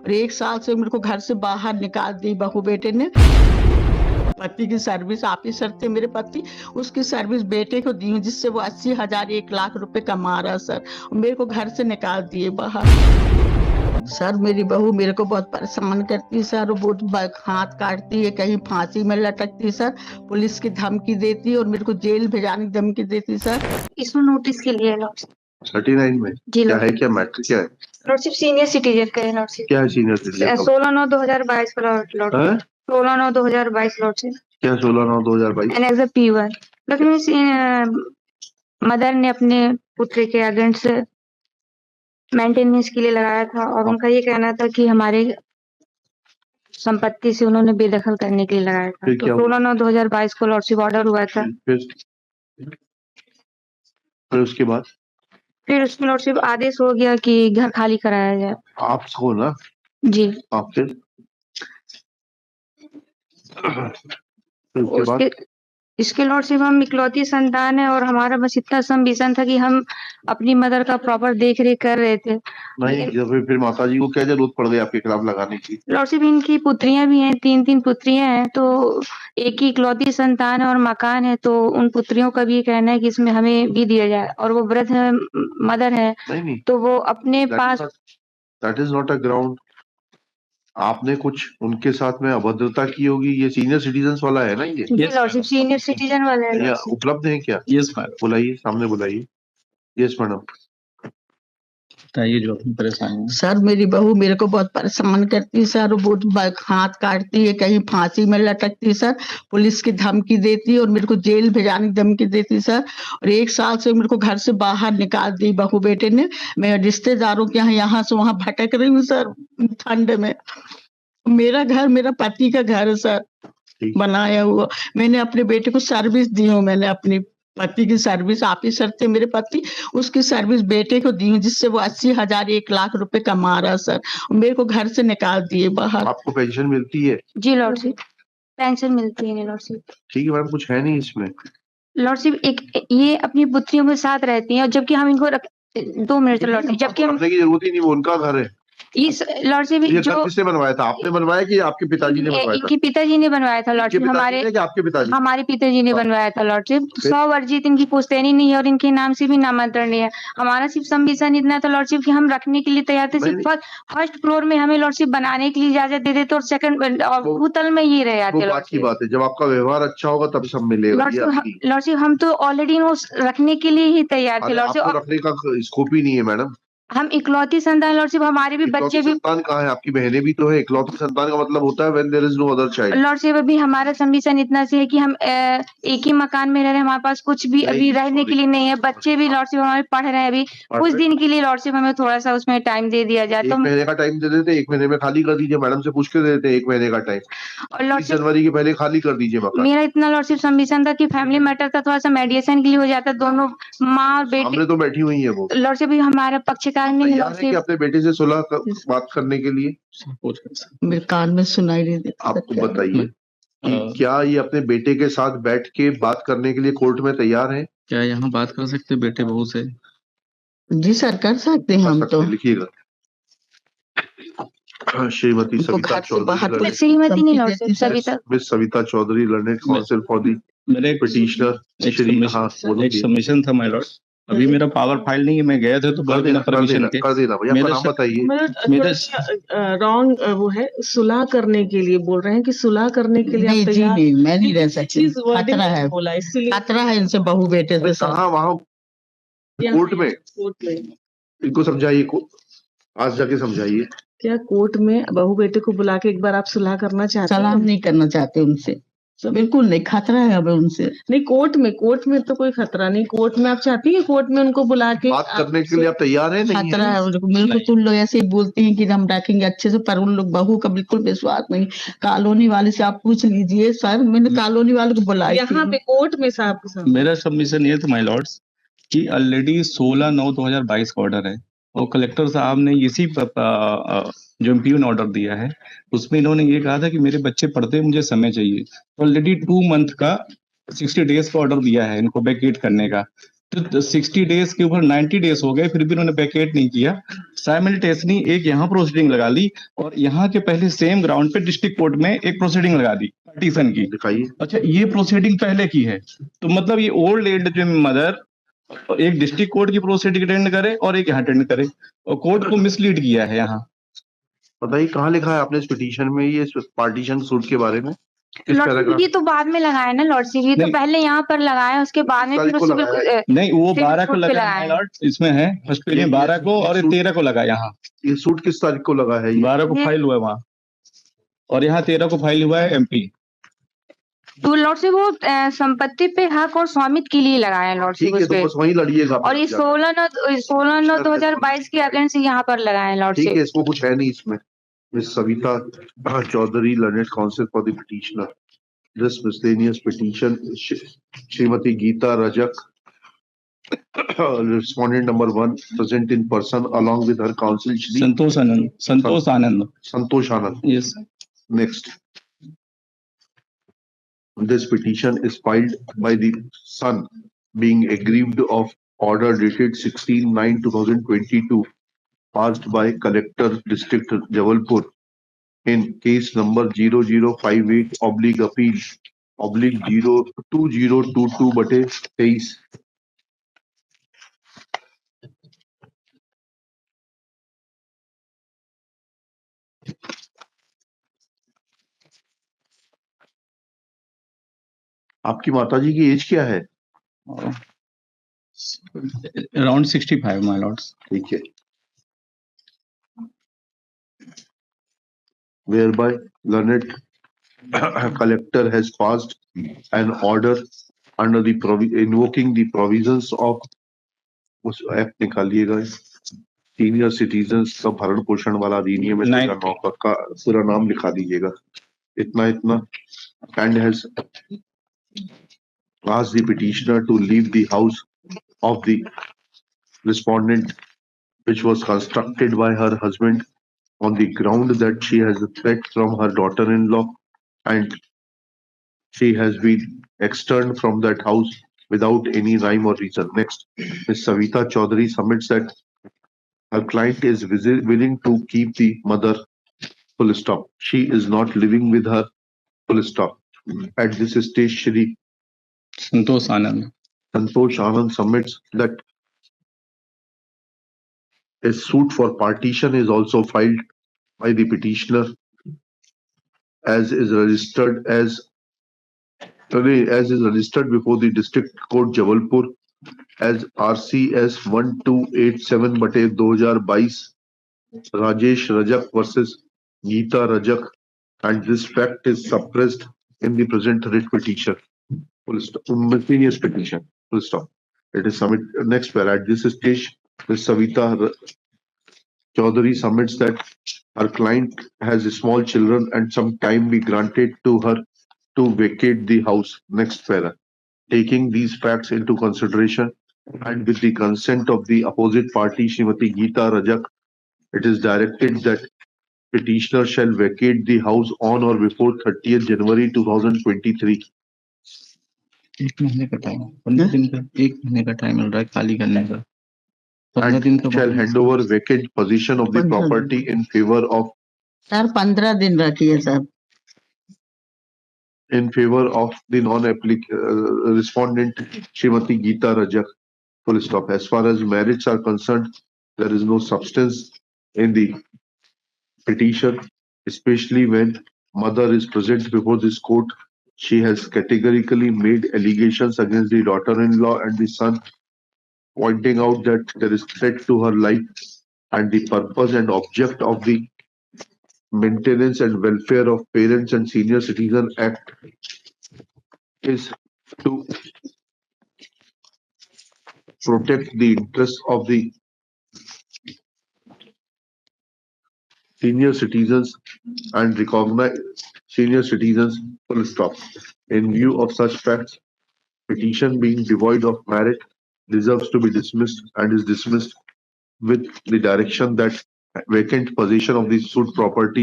और 1 साल से मेरे को घर से बाहर निकाल दी बहू बेटे ने। पति की सर्विस ऑफिसर थे मेरे पति, उसकी सर्विस बेटे को दी हूँ जिससे वो 80,000 1 लाख रुपए कमा रहा सर। मेरे को घर से निकाल दिए बाहर। सर मेरी बहू मेरे को बहुत परेशान करती है सर, बहुत हाथ काटती है, कहीं फांसी में लटकती है सर, पुलिस की धमकी देती है और मेरे को जेल भेजाने की धमकी देती है सर। इसमें नोटिस के लिए 39 में जी क्या है, क्या मैटर क्या है? लॉर्डशिप सीनियर सिटीजन का है लॉर्डशिप। क्या है सीनियर सिटीजन? 16/9/2022 का लॉर्डशिप। 16/9/2022 लॉर्डशिप। क्या 16/9/2022? एंड एज अ P1 लेकिन मदर ने अपने पुत्र के अगेंस्ट मेंटेनेंस के लिए लगाया था और उनका ये कहना था कि हमारे संपत्ति से उन्होंने बेदखल करने के लिए लगाया था। फिर तो क्या हुआ? 16/9/2022 को लॉर्डशिप ऑर्डर हुआ था। फिर उसके बाद फिर उसमें लॉर्डशिप आदेश हो गया कि घर खाली कराया जाए। आपको ना जी आप फिर उसके बाद इसके लॉर्डशिप हम इकलौती संतान है और हमारा बस इतना संविजन था कि हम अपनी मदर का प्रॉपर देख रेख कर रहे थे। नहीं, फिर माता जी को क्या जरूरत पड़ गई आपके खिलाफ लगाने की? लॉर्डशिप इनकी पुत्रियां भी हैं, 3 पुत्रियां हैं, तो एक ही इकलौती संतान है और मकान है, तो उन पुत्रियों का भी कहना है कि इसमें हमें भी दिया जाए और वो वृद्ध मदर है। नहीं तो वो अपने पास that is not a ground. आपने कुछ उनके साथ में अभद्रता की होगी। ये सीनियर सिटीजन वाला है ना? ये लॉर्डशिप सीनियर सिटीजन वाला है। उपलब्ध है क्या? Yes madam. बुलाइए, सामने बुलाइए। यस मैडम, बताइए जो अपनी परेशानी। सर मेरी बहू मेरे को बहुत परेशान करती है सर, बहुत हाथ काटती है, कहीं फांसी में लटकती है सर, पुलिस की धमकी देती है और मेरे को जेल भेजाने की धमकी देती है सर। और 1 साल से मेरे को घर से बाहर निकाल दी बहू बेटे ने। मैं रिश्तेदारों के यहाँ से वहां भटक रही हूँ सर ठंड में। मेरा घर मेरा पति का घर है सर, बनाया हुआ। मैंने अपने बेटे को सर्विस दी हूँ, मैंने अपनी पति की सर्विस ऑफिसर थे मेरे पति, उसकी सर्विस बेटे को दी हूँ जिससे वो 80,000 1 लाख रुपए कमा रहा सर। मेरे को घर से निकाल दिए बाहर। आपको पेंशन मिलती है? जी लॉर्डशिप पेंशन मिलती है लॉर्डशिप। ठीक है मैडम, कुछ है नहीं इसमें। लॉर्डशिप एक ये अपनी पुत्रियों के साथ रहती हैं और जबकि हम इनको 2 मिनट लॉर्डशिप, जबकि हम रखने की जरूरत ही नहीं, वो उनका घर है। इस लॉर्डशिप ये जो किसने बनवाया था? आपने बनवाया कि आपके पिताजी ने बनवाया था? इनके पिताजी ने बनवाया था लॉर्डशिप। हमारे पिताजी ने बनवाया था लॉर्डशिप। 100 वर्जित इनकी पुश्तैनी नहीं है और इनके नाम से भी नामांतरण नहीं है। हमारा सिर्फ संविजन इतना था लॉर्डशिप कि हम रखने के लिए तैयार थे। सिर्फ फर्स्ट फ्लोर में हमें लॉर्डशिप बनाने के लिए इजाजत दे देते और सेकंड भूतल में ही रह जाते। बात की बात है, जब आपका व्यवहार अच्छा होगा तब सब मिलेगा। लॉर्डशिप हम तो ऑलरेडी रखने के लिए ही तैयार थे लॉर्डशिप। आपको रखने का स्कोप ही नहीं है मैडम। हम इकलौती संतान लॉर्डशिप, हमारे भी बच्चे भी। संतान कहाँ है? आपकी बहनें भी तो है। इकलौती संतान का मतलब होता है when there is no other child. Lordship अभी हमारा संविजन इतना से है कि हम एक ही मकान में रह रहे हैं, हमारे पास कुछ भी अभी रहने के लिए नहीं है। बच्चे भी लॉर्डशिप हमारे पढ़ रहे हैं अभी। कुछ दिन के लिए लॉर्डशिप हमें थोड़ा सा उसमें टाइम दे दिया जाए। 1 महीने का टाइम दे देते, 1 महीने में खाली कर दीजिए। मैडम से पूछ के दे देते 1 महीने का टाइम, और 30 जनवरी के पहले खाली कर दीजिए मकान। मेरा इतना लॉर्डशिप संविजन था कि फैमिली मैटर था, थोड़ा सा मेडिएशन के लिए हो जाता। दोनों माँ और बेटी हमने तो बैठी हुई है वो लॉर्डशिप भी हमारा पक्षकार नहीं है लॉर्डशिप। अपने बेटे से सुलह बात करने के लिए। मेरे कान में सुनाई नहीं देता। आपको बताइए कि क्या ये अपने बेटे के साथ बैठ के बात करने के लिए कोर्ट में तैयार है? क्या यहाँ बात कर सकते बेटे बहू से? जी सर कर सकते हैं हम तो। लिखिएगा। श्रीमती सविता चौधरी, श्रीमती नहीं lordship, Savita. Miss Savita Chaudhary, learned counsel for the मेरे पिटिशनर। एक सबमिशन था माय लॉर्ड। अभी मेरा पावर फाइल नहीं है, मैं गया था तो कर देना परमिशन के। कर देना भैया, नाम बताइए। मेरा रॉन्ग वो है, सुलह करने के लिए बोल रहे हैं कि सुलह करने के लिए नहीं जी नहीं, मैं नहीं रह सकती। खतरा है, खतरा है इनसे बहू बेटे से। कहाँ? वहाँ कोर्ट में इनको समझाइए, आज जाके समझाइए। क्या कोर्ट में बहू बेटे को बुला के एक बार आप सुलह करना चाहते हैं? सलाह नहीं करना चाहते उनसे, बिल्कुल नहीं। खतरा है अब उनसे। नहीं, कोर्ट में तो कोई खतरा नहीं। कोर्ट में आप चाहती है कोर्ट में उनको बुला के बात करने के लिए आप तैयार हैं? नहीं खतरा है मेरे को। तुम लोग ऐसे ही बोलते हैं कि हम रखेंगे अच्छे से, पर उन लोग बहू का बिल्कुल विश्वास नहीं। कॉलोनी वाले से आप पूछ लीजिए सर, मैंने कॉलोनी वाले को बुलाया यहाँ पे कोर्ट में साहब के साथ। मेरा सबमिशन ये था माय लॉर्ड्स कि ऑलरेडी 16/9/2022 का ऑर्डर है और कलेक्टर साहब ने इसी जो इम्प्यून ऑर्डर दिया है उसमें इन्होंने ये कहा था कि मेरे बच्चे पढ़ते मुझे समय चाहिए। तो ऑलरेडी 2 मंथ का 60 डेज का ऑर्डर दिया है इनको वैकेट करने का। तो 60 डेज के ऊपर 90 डेज हो गए, फिर भी उन्होंने वैकेट नहीं किया। साइमल्टेनियसली एक यहाँ प्रोसीडिंग लगा ली और यहाँ के पहले सेम ग्राउंड पे डिस्ट्रिक्ट कोर्ट में एक प्रोसीडिंग लगा दी पार्टीशन की। दिखाइए। अच्छा, ये प्रोसीडिंग पहले की है, तो मतलब ये ओल्ड एज जो मदर एक डिस्ट्रिक्ट कोर्ट की प्रोसीडिंग अटेंड करे और एक यहाँ अटेंड करे, और कोर्ट को मिसलीड किया है। यहाँ बताइए कहाँ लिखा है आपने इस पिटीशन में ये पार्टीशन सूट के बारे में? लॉर्डशिप ये तो बाद में लगाया ना लॉर्डशिप, ये तो पहले यहाँ पर लगाया, उसके बाद में फिर उसको नहीं, वो 12 को लगाया है लॉर्ड, इसमें है फर्स्ट पेज में 12 को और 13 को लगा। यहाँ ये सूट किस तारीख को लगा है? 12 को फाइल हुआ है वहाँ, और यहाँ 13 को फाइल हुआ है MP। तो लॉर्डशिप वो संपत्ति पे हक और स्वामित्व के लिए लगाया है लॉर्डशिप उस पे, तो वहीं लड़िएगा। और ये 16/9/2022 के अगेंस्ट यहाँ पर लगाया है लॉर्डशिप। ठीक है, इसको कुछ है नहीं इसमें। Miss Savita Chaudhary, learned counsel for the petitioner. This miscellaneous petition, Srimati Geeta Rajak, respondent number 1, present in person along with her counsel Shri Santosh Anand. Santosh Anand. Yes. Next. This petition is filed by the son being aggrieved of order dated 16/9/2022 passed by Collector District Jabalpur in case number 0058/appeal/2022/23। आपकी माताजी की as क्या है? Around 65, my lords. ठीक है। Whereby learned collector has passed an order under the invoking the provisions of उस act निकालिएगा, senior citizens का भरण पोषण वाला अधिनियम में का पूरा नाम लिखा दीजिएगा, इतना and has asked the petitioner to leave the house of the respondent which was constructed by her husband on the ground that she has a threat from her daughter-in-law and she has been externed from that house without any rhyme or reason. Next, Ms. Savita Chaudhary submits that her client is willing to keep the mother, full stop. She is not living with her, full stop. At this stage, Shri Santosh Anand submits that a suit for partition is also filed by the petitioner as is registered before the District Court Jabalpur as RCS 1287/2022 Rajesh Rajak versus Geeta Rajak, and this fact is suppressed in the present writ petition. Full stop. Miscellaneous petition. Full stop. It is submitted. Next para. At this stage, Ms. Savita Chaudhary submits that her client has small children and some time be granted to her to vacate the house. Next para. Taking these facts into consideration and with the consent of the opposite party, Srimati Geeta Rajak, it is directed that petitioner shall vacate the house on or before 30th January 2023. एक महीने का time, 15 दिन का, एक महीने का time मिल रहा है खाली करने का। 15 दिन तो shall hand over vacant possession of the property in favor of sir 15 दिन रखिए sir, in favor of the respondent Srimati Geeta Rajak. Full stop. As far as merits are concerned, there is no substance in the petition, especially when mother is present before this court. She has categorically made allegations against the daughter-in-law and the son, pointing out that there is threat to her life and the purpose and object of the Maintenance and Welfare of Parents and Senior Citizen Act is to protect the interests of the senior citizens and recognize senior citizens, full stop. In view of such facts, petition being devoid of merit deserves to be dismissed and is dismissed with the direction that vacant possession of the suit property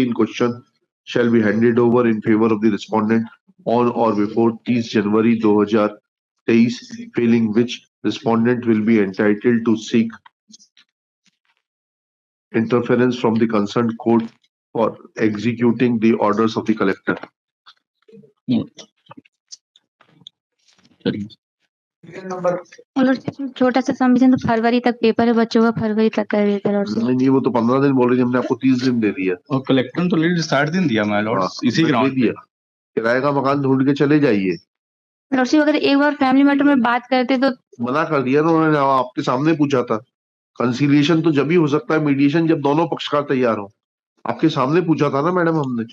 in question shall be handed over in favor of the respondent on or before 30 January 23, failing which respondent will be entitled to seek interference from the concerned court for executing the orders of the collector. छोटा सा submission तो फरवरी तक paper है, बच्चों का फरवरी तक कर देते हैं लॉर्डशिप। नहीं, वो तो 15 दिन बोल रही थी, हमने आपको 30 दिन दे दिया और कलेक्टर ने तो ऑलरेडी 60 दिन दिया माय लॉर्ड, इसी ग्राउंड दिया। किराए का मकान ढूंढ के चले जाइए। लॉर्डशिप अगर एक बार फैमिली मैटर में बात करते तो मना कर दिया ना उन्होंने, आपके सामने पूछा था। कंसीलिएशन तो जब ही हो सकता है, मीडिएशन जब दोनों पक्षकार तैयार हो। आपके सामने पूछा था ना मैडम हमने।